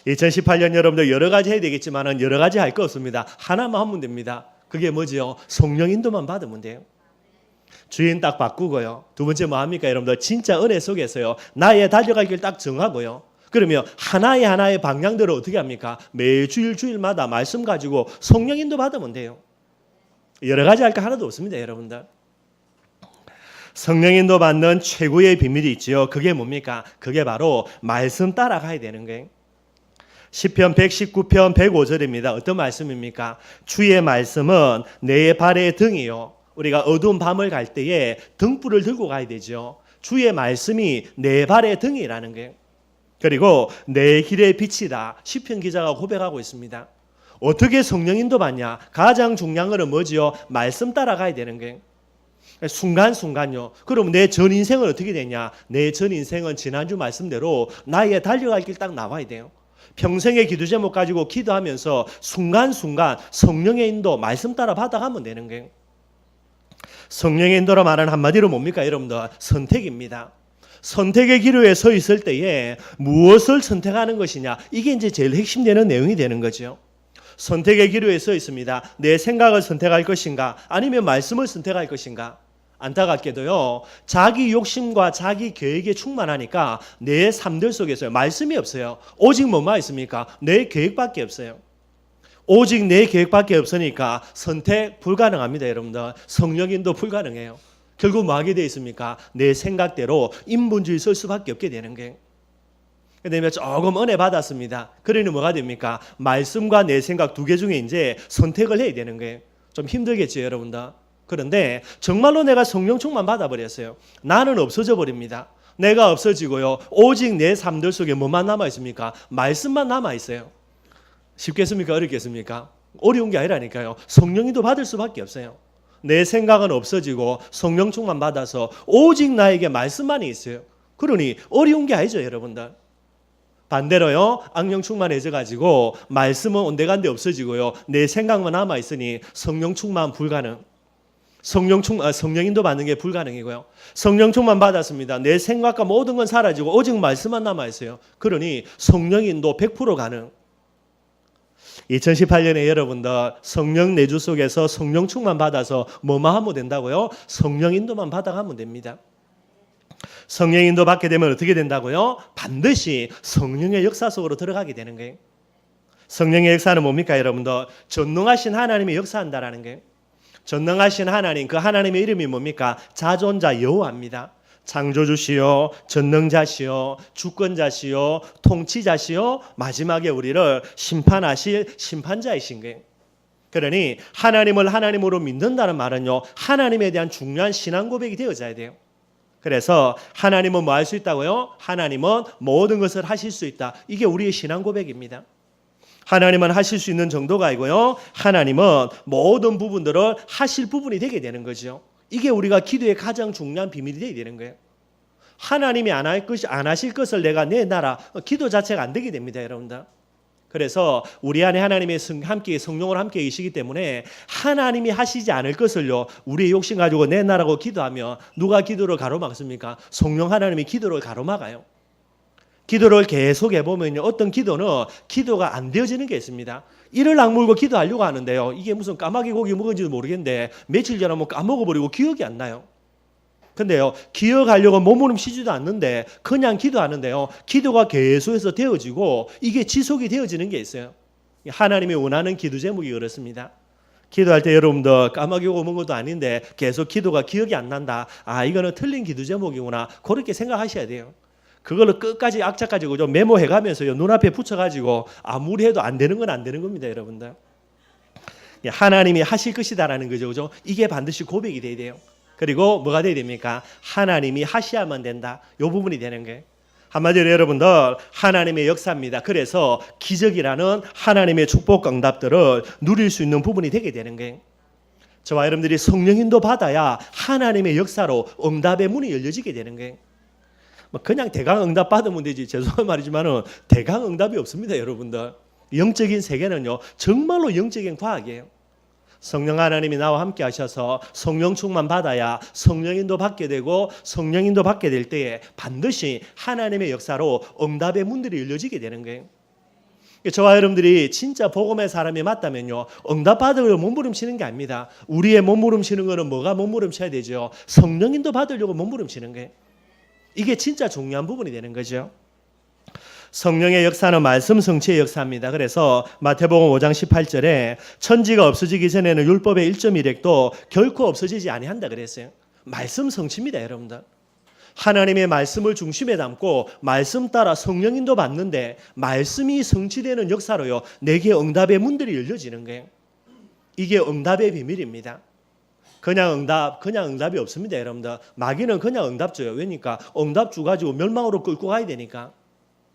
2018년 여러분들 여러 가지 해야 되겠지만 여러 가지 할 거 없습니다. 하나만 하면 됩니다. 그게 뭐지요? 성령 인도만 받으면 돼요. 주인 딱 바꾸고요. 두 번째 뭐 합니까 여러분들? 진짜 은혜 속에서요. 나의 달려갈 길 딱 정하고요. 그러면 하나의 방향대로 어떻게 합니까? 매주일 주일마다 말씀 가지고 성령 인도 받으면 돼요. 여러 가지 할 거 하나도 없습니다 여러분들. 성령 인도 받는 최고의 비밀이 있죠. 그게 뭡니까? 그게 바로 말씀 따라가야 되는 거예요. 시편 119편 105절입니다. 어떤 말씀입니까? 주의 말씀은 내 발의 등이요. 우리가 어두운 밤을 갈 때에 등불을 들고 가야 되죠. 주의 말씀이 내 발의 등이라는 거예요. 그리고 내 길의 빛이다. 시편 기자가 고백하고 있습니다. 어떻게 성령 인도 받냐? 가장 중요한 것은 뭐지요? 말씀 따라가야 되는 거예요. 순간순간요. 그럼 내 전 인생은 어떻게 되냐? 내 전 인생은 지난주 말씀대로 나의 달려갈 길 딱 나와야 돼요. 평생의 기도 제목 가지고 기도하면서 순간순간 성령의 인도 말씀 따라 받아가면 되는 거예요. 성령의 인도로 말하는 한마디로 뭡니까 여러분들? 선택입니다. 선택의 기로에 서 있을 때에 무엇을 선택하는 것이냐, 이게 이제 제일 핵심되는 내용이 되는 거죠. 선택의 기로에 서 있습니다. 내 생각을 선택할 것인가 아니면 말씀을 선택할 것인가. 안타깝게도요, 자기 욕심과 자기 계획에 충만하니까 내 삶들 속에서 말씀이 없어요. 오직 뭐만 있습니까? 내 계획밖에 없어요. 오직 내 계획밖에 없으니까 선택 불가능합니다 여러분들. 성령인도 불가능해요. 결국 뭐 하게 되어 있습니까? 내 생각대로 인본주의 쓸 수밖에 없게 되는 거예요. 그다음에 조금 은혜 받았습니다. 그러니 뭐가 됩니까? 말씀과 내 생각 두 개 중에 이제 선택을 해야 되는 거예요. 좀 힘들겠죠 여러분들. 그런데 정말로 내가 성령 충만 받아버렸어요. 나는 없어져 버립니다. 내가 없어지고요. 오직 내 삶들 속에 뭐만 남아있습니까? 말씀만 남아있어요. 쉽겠습니까? 어렵겠습니까? 어려운 게 아니라니까요. 성령님도 받을 수밖에 없어요. 내 생각은 없어지고 성령 충만 받아서 오직 나에게 말씀만이 있어요. 그러니 어려운 게 아니죠 여러분들. 반대로요, 악령 충만해져 가지고 말씀은 온데간데 없어지고요, 내 생각만 남아 있으니 성령 충만 불가능. 성령인도 받는 게 불가능이고요. 성령 충만 받았습니다. 내 생각과 모든 건 사라지고 오직 말씀만 남아 있어요. 그러니 성령인도 100% 가능. 2018년에 여러분들 성령 내주 속에서 성령 충만 받아서 뭐만 하면 된다고요? 성령 인도만 받아가면 됩니다. 성령 인도 받게 되면 어떻게 된다고요? 반드시 성령의 역사 속으로 들어가게 되는 거예요. 성령의 역사는 뭡니까 여러분들? 전능하신 하나님이 역사한다라는 거예요. 전능하신 하나님, 그 하나님의 이름이 뭡니까? 자존자 여호와입니다. 창조주시요, 전능자시요, 주권자시요, 통치자시요, 마지막에 우리를 심판하실 심판자이신 거예요. 그러니 하나님을 하나님으로 믿는다는 말은요, 하나님에 대한 중요한 신앙 고백이 되어져야 돼요. 그래서 하나님은 뭐 할 수 있다고요? 하나님은 모든 것을 하실 수 있다. 이게 우리의 신앙 고백입니다. 하나님은 하실 수 있는 정도가 아니고요, 하나님은 모든 부분들을 하실 부분이 되게 되는 거죠. 이게 우리가 기도의 가장 중요한 비밀이 되게 되는 거예요. 하나님이 안 하실 것을 내가 내놔라, 기도 자체가 안 되게 됩니다 여러분들. 그래서 우리 안에 하나님의 함께 성령으로 함께 계시기 때문에 하나님이 하시지 않을 것을요, 우리의 욕심 가지고 내놔라고 기도하면 누가 기도를 가로막습니까? 성령 하나님이 기도를 가로막아요. 기도를 계속 해보면요, 어떤 기도는 기도가 안 되어지는 게 있습니다. 이를 악물고 기도하려고 하는데요, 이게 무슨 까마귀 고기 먹은지도 모르겠는데 며칠 전에 뭐 까먹어버리고 기억이 안 나요. 근데요, 기억하려고 몸으로 쉬지도 않는데 그냥 기도하는데요, 기도가 계속해서 되어지고 이게 지속이 되어지는 게 있어요. 하나님이 원하는 기도 제목이 그렇습니다. 기도할 때 여러분들 까마귀 고기 먹은 것도 아닌데 계속 기도가 기억이 안 난다, 아 이거는 틀린 기도 제목이구나, 그렇게 생각하셔야 돼요. 그걸로 끝까지 악착까지 메모해가면서요, 눈앞에 붙여가지고 아무리 해도 안 되는 건 안 되는 겁니다 여러분들. 하나님이 하실 것이다라는 거죠, 그죠? 이게 반드시 고백이 돼야 돼요. 그리고 뭐가 돼야 됩니까? 하나님이 하셔야만 된다, 이 부분이 되는 거예요. 한마디로 여러분들, 하나님의 역사입니다. 그래서 기적이라는 하나님의 축복 응답들을 누릴 수 있는 부분이 되게 되는 거예요. 저와 여러분들이 성령인도 받아야 하나님의 역사로 응답의 문이 열려지게 되는 거예요. 그냥 대강 응답 받으면 되지, 죄송한 말이지만은 대강 응답이 없습니다 여러분들. 영적인 세계는요 정말로 영적인 과학이에요. 성령 하나님이 나와 함께 하셔서 성령 충만 받아야 성령인도 받게 되고, 성령인도 받게 될 때에 반드시 하나님의 역사로 응답의 문들이 열려지게 되는 거예요. 저와 여러분들이 진짜 복음의 사람이 맞다면요, 응답 받으려고 몸부림치는 게 아닙니다. 우리의 몸부림치는 거는 뭐가 몸부림쳐야 되죠? 성령인도 받으려고 몸부림치는 거예요. 이게 진짜 중요한 부분이 되는 거죠. 성령의 역사는 말씀 성취의 역사입니다. 그래서 마태복음 5장 18절에 천지가 없어지기 전에는 율법의 1.1획도 결코 없어지지 아니한다 그랬어요. 말씀 성취입니다, 여러분들. 하나님의 말씀을 중심에 담고 말씀 따라 성령인도 받는데, 말씀이 성취되는 역사로요, 내게 응답의 문들이 열려지는 거예요. 이게 응답의 비밀입니다. 그냥 응답이 없습니다, 여러분들. 마귀는 그냥 응답 줘요. 왜니까 응답 주 가지고 멸망으로 끌고 가야 되니까.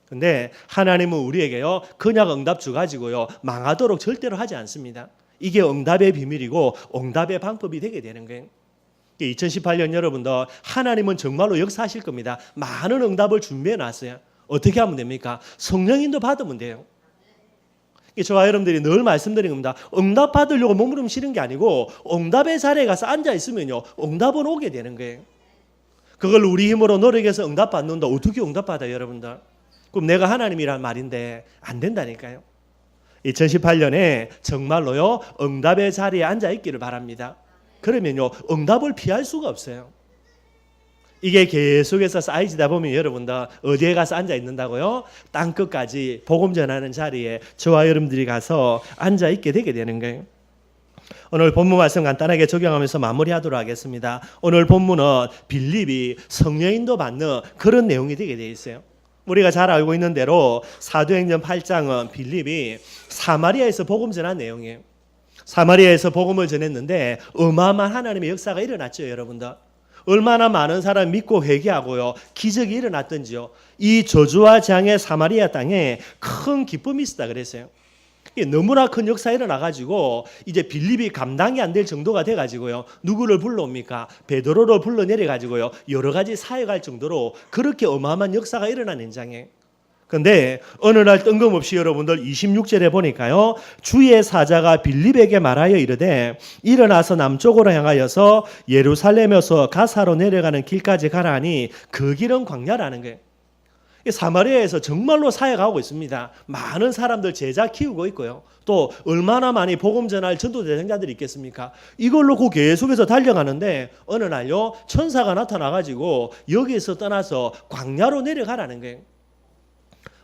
근데 하나님은 우리에게요, 그냥 응답 주 가지고요 망하도록 절대로 하지 않습니다. 이게 응답의 비밀이고 응답의 방법이 되게 되는 거예요. 2018년 여러분들, 하나님은 정말로 역사하실 겁니다. 많은 응답을 준비해 놨어요. 어떻게 하면 됩니까? 성령인도 받으면 돼요. 저와 여러분들이 늘 말씀드린 겁니다. 응답 받으려고 몸부림치는 게 아니고, 응답의 자리에 가서 앉아 있으면요 응답은 오게 되는 거예요. 그걸 우리 힘으로 노력해서 응답 받는다. 어떻게 응답 받아요, 여러분들? 그럼 내가 하나님이란 말인데 안 된다니까요. 2018년에 정말로요 응답의 자리에 앉아 있기를 바랍니다. 그러면요 응답을 피할 수가 없어요. 이게 계속해서 쌓이다 보면 여러분들 어디에 가서 앉아 있는다고요? 땅 끝까지 복음 전하는 자리에 저와 여러분들이 가서 앉아 있게 되게 되는 거예요. 오늘 본문 말씀 간단하게 적용하면서 마무리하도록 하겠습니다. 오늘 본문은 빌립이 성령인도 받는 그런 내용이 되게 되어 있어요. 우리가 잘 알고 있는 대로 사도행전 8장은 빌립이 사마리아에서 복음 전한 내용이에요. 사마리아에서 복음을 전했는데 어마어마한 하나님의 역사가 일어났죠, 여러분들. 얼마나 많은 사람 믿고 회개하고요 기적이 일어났던지요. 이 저주와 재앙의 사마리아 땅에 큰 기쁨이 있었다 그랬어요. 너무나 큰 역사 일어나가지고 이제 빌립이 감당이 안 될 정도가 돼가지고요 누구를 불러옵니까? 베드로를 불러내려가지고요 여러 가지 사역할 정도로 그렇게 어마어마한 역사가 일어난 현장에. 근데 어느 날 뜬금없이 여러분들 26절에 보니까요 주의 사자가 빌립에게 말하여 이르되 일어나서 남쪽으로 향하여서 예루살렘에서 가사로 내려가는 길까지 가라 하니 그 길은 광야라는 거예요. 사마리아에서 정말로 사역하고 있습니다. 많은 사람들 제자 키우고 있고요. 또 얼마나 많이 복음 전할 전도 대상자들이 있겠습니까? 이걸로 그 계속해서 달려가는데 어느 날요 천사가 나타나가지고 여기에서 떠나서 광야로 내려가라는 거예요.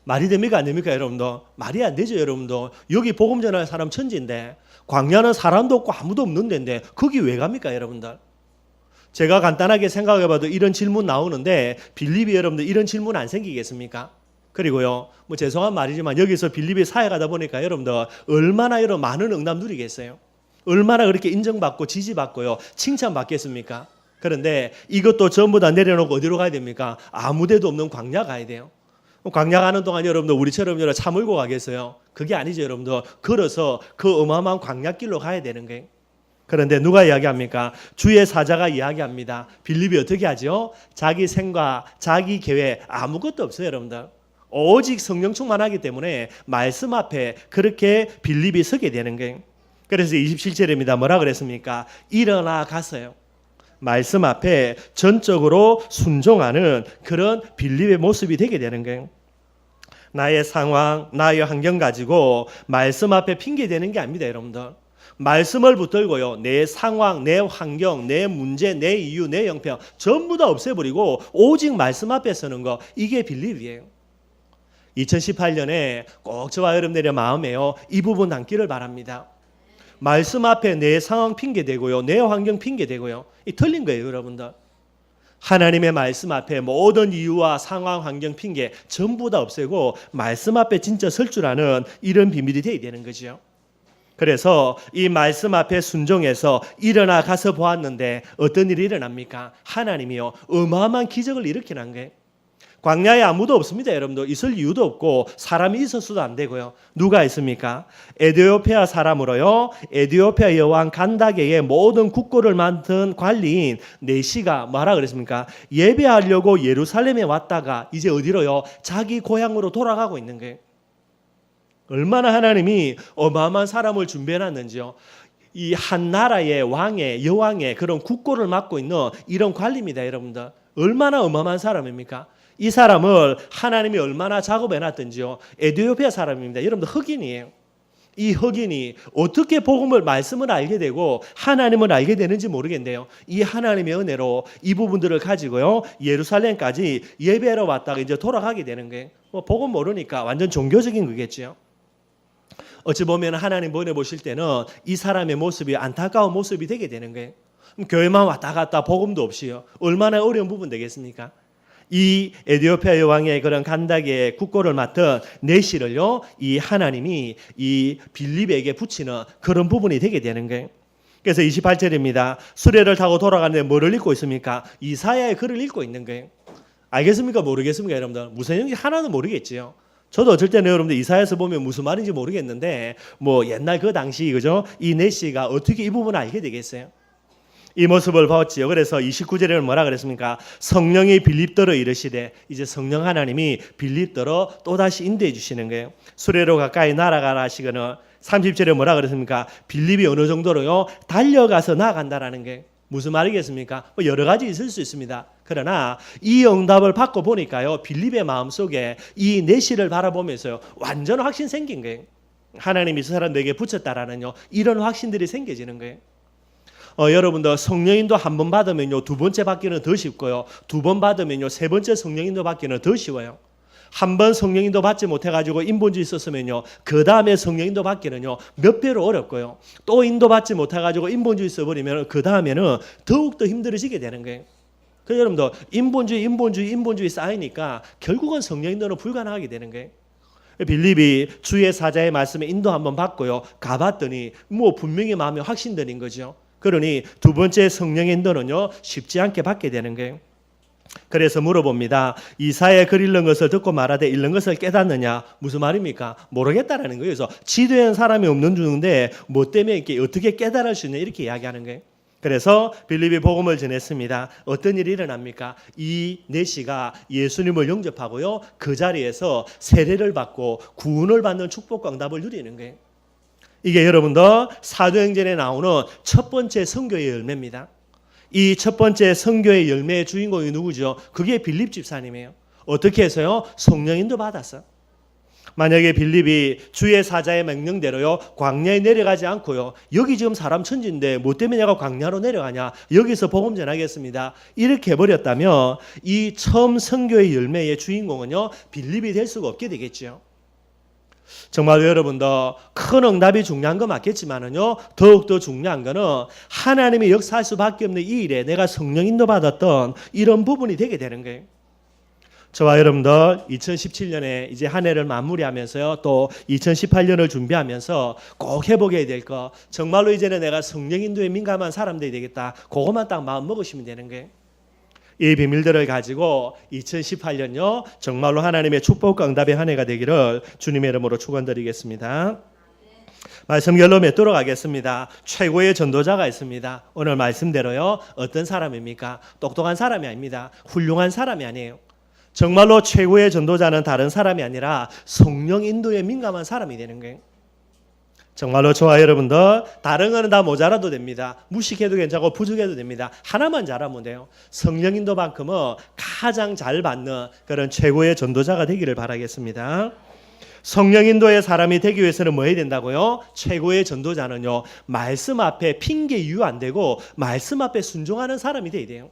말이 됩니까 안 됩니까 여러분들? 말이 안 되죠 여러분들. 여기 복음 전할 사람 천지인데 광야는 사람도 없고 아무도 없는 데인데 거기 왜 갑니까 여러분들? 제가 간단하게 생각해봐도 이런 질문 나오는데 빌립이 여러분들 이런 질문 안 생기겠습니까? 그리고요 뭐 죄송한 말이지만 여기서 빌립이 사역하다 보니까 여러분들 얼마나 여러분 많은 응답 누리겠어요? 얼마나 그렇게 인정받고 지지받고요 칭찬받겠습니까? 그런데 이것도 전부 다 내려놓고 어디로 가야 됩니까? 아무 데도 없는 광야 가야 돼요. 광야 가는 동안 여러분들 우리처럼 차 몰고 가겠어요? 그게 아니죠 여러분들. 걸어서 그 어마어마한 광야길로 가야 되는 거예요. 그런데 누가 이야기합니까? 주의 사자가 이야기합니다. 빌립이 어떻게 하죠? 자기 생각, 자기 계획 아무것도 없어요 여러분들. 오직 성령 충만하기 때문에 말씀 앞에 그렇게 빌립이 서게 되는 거예요. 그래서 27절입니다. 뭐라 그랬습니까? 일어나 갔어요. 말씀 앞에 전적으로 순종하는 그런 빌립의 모습이 되게 되는 거예요. 나의 상황, 나의 환경 가지고 말씀 앞에 핑계대는 게 아닙니다 여러분들. 말씀을 붙들고요 내 상황, 내 환경, 내 문제, 내 이유, 내 형편 전부 다 없애버리고 오직 말씀 앞에 서는 거, 이게 빌립이에요. 2018년에 꼭 저와 여러분들의 마음에요 이 부분 담기를 바랍니다. 말씀 앞에 내 상황 핑계대고요 내 환경 핑계대고요 이 틀린 거예요 여러분들. 하나님의 말씀 앞에 모든 이유와 상황, 환경, 핑계 전부 다 없애고 말씀 앞에 진짜 설 줄 아는 이런 비밀이 되어야 되는 거죠. 그래서 이 말씀 앞에 순종해서 일어나 가서 보았는데 어떤 일이 일어납니까? 하나님이요 어마어마한 기적을 일으키는 거예요. 광야에 아무도 없습니다 여러분들. 있을 이유도 없고 사람이 있었어도 안 되고요. 누가 있습니까? 에디오피아 사람으로요 에디오피아 여왕 간다게의 모든 국고를 맡은 관리인 네시가 뭐라 그랬습니까? 예배하려고 예루살렘에 왔다가 이제 어디로요? 자기 고향으로 돌아가고 있는 거예요. 얼마나 하나님이 어마어마한 사람을 준비해놨는지요. 이 한 나라의 왕의 여왕의 그런 국고를 맡고 있는 이런 관리입니다, 여러분들. 얼마나 어마어마한 사람입니까? 이 사람을 하나님이 얼마나 작업해 놨던지요. 에티오피아 사람입니다. 여러분들 흑인이에요. 이 흑인이 어떻게 복음을 말씀을 알게 되고 하나님을 알게 되는지 모르겠는데요. 이 하나님의 은혜로 이 부분들을 가지고요. 예루살렘까지 예배하러 왔다가 이제 돌아가게 되는 거예요. 복음 모르니까 완전 종교적인 거겠죠. 어찌 보면 하나님 보내보실 때는 이 사람의 모습이 안타까운 모습이 되게 되는 거예요. 교회만 왔다 갔다 복음도 없이요. 얼마나 어려운 부분 되겠습니까? 이 에티오피아 여왕의 그런 간다게 국고를 맡은 내시를요, 이 하나님이 이 빌립에게 붙이는 그런 부분이 되게 되는 거예요. 그래서 28절입니다. 수레를 타고 돌아가는데 뭐를 읽고 있습니까? 이사야의 글을 읽고 있는 거예요. 알겠습니까? 모르겠습니까? 여러분들 무슨 얘기인지 하나도 모르겠지요. 저도 어쩔 때는 여러분들 이사야서 보면 무슨 말인지 모르겠는데 뭐 옛날 그 당시 그죠? 이 내시가 어떻게 이 부분을 알게 되겠어요? 이 모습을 봤지요. 그래서 29절에는 뭐라 그랬습니까? 성령이 빌립더러 이르시되, 이제 성령 하나님이 빌립더러 또다시 인도해 주시는 거예요. 수레로 가까이 날아가라 하시거늘 30절에 뭐라 그랬습니까? 빌립이 어느 정도로요? 달려가서 나아간다라는 게 무슨 말이겠습니까? 뭐 여러 가지 있을 수 있습니다. 그러나 이 응답을 받고 보니까요, 빌립의 마음속에 이 내시를 바라보면서요, 완전 확신 생긴 거예요. 하나님이 이 사람 내게 붙였다라는요, 이런 확신들이 생겨지는 거예요. 여러분들 성령인도 한 번 받으면요, 두 번째 받기는 더 쉽고요, 두 번 받으면요, 세 번째 성령인도 받기는 더 쉬워요. 한 번 성령인도 받지 못해가지고 인본주의 있었으면요, 그 다음에 성령인도 받기는요 몇 배로 어렵고요, 또 인도 받지 못해가지고 인본주의 써버리면 그 다음에는 더욱더 힘들어지게 되는 거예요. 그래서 여러분들 인본주의 쌓이니까 결국은 성령인도는 불가능하게 되는 거예요. 빌립이 주의 사자의 말씀에 인도 한번 받고요, 가봤더니 뭐 분명히 마음에 확신되는 거죠. 그러니 두 번째 성령의 인도는요 쉽지 않게 받게 되는 거예요. 그래서 물어봅니다. 이사야의 글 읽는 것을 듣고 말하되 읽는 것을 깨닫느냐? 무슨 말입니까? 모르겠다라는 거예요. 그래서 지도한 사람이 없는 중인데 뭐 때문에 이렇게 어떻게 깨달을 수 있냐 이렇게 이야기하는 거예요. 그래서 빌립이 복음을 전했습니다. 어떤 일이 일어납니까? 이 내시가 예수님을 영접하고요, 그 자리에서 세례를 받고 구원을 받는 축복과 응답을 누리는 거예요. 이게 여러분들 사도행전에 나오는 첫 번째 선교의 열매입니다. 이 첫 번째 선교의 열매의 주인공이 누구죠? 그게 빌립 집사님이에요. 어떻게 해서요? 성령인도 받았어. 만약에 빌립이 주의 사자의 명령대로요, 광야에 내려가지 않고요, 여기 지금 사람 천지인데 뭐 때문에 내가 광야로 내려가냐, 여기서 복음 전하겠습니다, 이렇게 해버렸다면 이 처음 선교의 열매의 주인공은요 빌립이 될 수가 없게 되겠죠. 정말 여러분들 큰 응답이 중요한 거 맞겠지만은요, 더욱더 중요한 거는 하나님이 역사할 수밖에 없는 이 일에 내가 성령 인도 받았던 이런 부분이 되게 되는 거예요. 저와 여러분들 2017년에 이제 한 해를 마무리하면서요, 또 2018년을 준비하면서 꼭 해보게 될 거, 정말로 이제는 내가 성령 인도에 민감한 사람들이 되겠다, 그것만 딱 마음 먹으시면 되는 거예요. 이 비밀들을 가지고 2018년요 정말로 하나님의 축복과 응답의 한 해가 되기를 주님의 이름으로 축원드리겠습니다. 말씀 결론 맺도록 하겠습니다. 최고의 전도자가 있습니다. 오늘 말씀대로요, 어떤 사람입니까? 똑똑한 사람이 아닙니다. 훌륭한 사람이 아니에요. 정말로 최고의 전도자는 다른 사람이 아니라 성령 인도에 민감한 사람이 되는 거예요. 정말로 저와 여러분들 다른 거는 다 모자라도 됩니다. 무식해도 괜찮고 부족해도 됩니다. 하나만 잘하면 돼요. 성령 인도만큼은 가장 잘 받는 그런 최고의 전도자가 되기를 바라겠습니다. 성령 인도의 사람이 되기 위해서는 뭐 해야 된다고요? 최고의 전도자는요, 말씀 앞에 핑계 이유 안 되고 말씀 앞에 순종하는 사람이 돼야 돼요.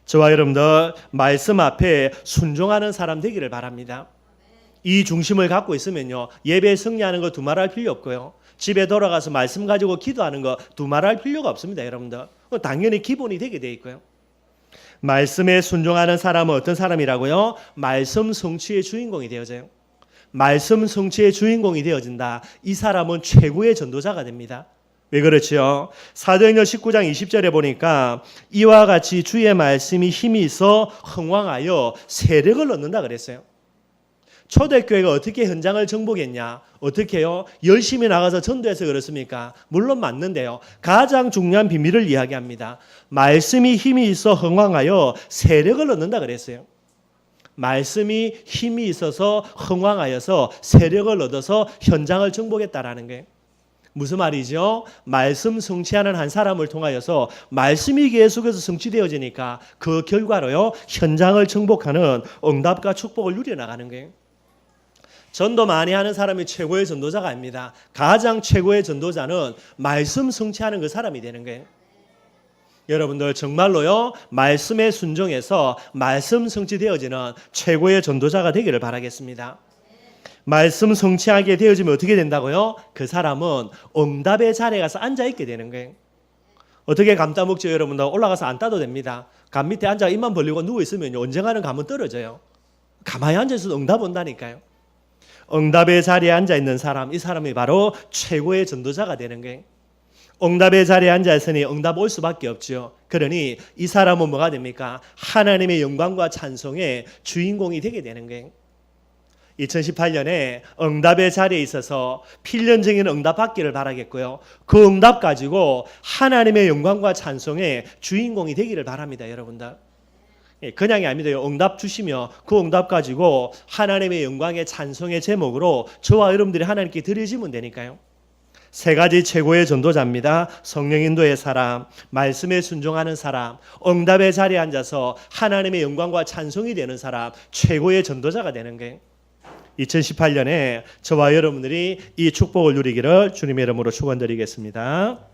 저와 여러분들 말씀 앞에 순종하는 사람 되기를 바랍니다. 이 중심을 갖고 있으면요, 예배에 승리하는 거 두말할 필요 없고요, 집에 돌아가서 말씀 가지고 기도하는 거 두말할 필요가 없습니다. 여러분들 당연히 기본이 되게 돼 있고요. 말씀에 순종하는 사람은 어떤 사람이라고요? 말씀 성취의 주인공이 되어져요. 말씀 성취의 주인공이 되어진다. 이 사람은 최고의 전도자가 됩니다. 왜 그렇지요? 사도행전 19장 20절에 보니까 이와 같이 주의 말씀이 힘이 있어 흥왕하여 세력을 얻는다 그랬어요. 초대교회가 어떻게 현장을 정복했냐? 어떻게 해요? 열심히 나가서 전도해서 그렇습니까? 물론 맞는데요, 가장 중요한 비밀을 이야기합니다. 말씀이 힘이 있어 흥왕하여 세력을 얻는다 그랬어요. 말씀이 힘이 있어서 흥왕하여서 세력을 얻어서 현장을 정복했다라는 거예요. 무슨 말이죠? 말씀 성취하는 한 사람을 통하여서 말씀이 계속해서 성취되어지니까 그 결과로요 현장을 정복하는 응답과 축복을 누려나가는 거예요. 전도 많이 하는 사람이 최고의 전도자가 아닙니다. 가장 최고의 전도자는 말씀 성취하는 그 사람이 되는 거예요. 여러분들 정말로요 말씀에 순종해서 말씀 성취되어지는 최고의 전도자가 되기를 바라겠습니다. 말씀 성취하게 되어지면 어떻게 된다고요? 그 사람은 응답의 자리에 가서 앉아있게 되는 거예요. 어떻게 감 따먹죠 여러분들? 올라가서 안 따도 됩니다. 감 밑에 앉아 입만 벌리고 누워있으면 언젠가는 감은 떨어져요. 가만히 앉아있어도 응답 온다니까요. 응답의 자리에 앉아있는 사람, 이 사람이 바로 최고의 전도자가 되는 거예요. 응답의 자리에 앉아있으니 응답 올 수밖에 없죠. 그러니 이 사람은 뭐가 됩니까? 하나님의 영광과 찬송의 주인공이 되게 되는 거예요. 2018년에 응답의 자리에 있어서 필연적인 응답 받기를 바라겠고요. 그 응답 가지고 하나님의 영광과 찬송의 주인공이 되기를 바랍니다. 여러분들. 그냥이 아닙니다. 응답 주시며 그 응답 가지고 하나님의 영광의 찬송의 제목으로 저와 여러분들이 하나님께 드려지면 되니까요. 세 가지 최고의 전도자입니다. 성령 인도의 사람, 말씀에 순종하는 사람, 응답의 자리에 앉아서 하나님의 영광과 찬송이 되는 사람, 최고의 전도자가 되는 거예요. 2018년에 저와 여러분들이 이 축복을 누리기를 주님의 이름으로 축원드리겠습니다.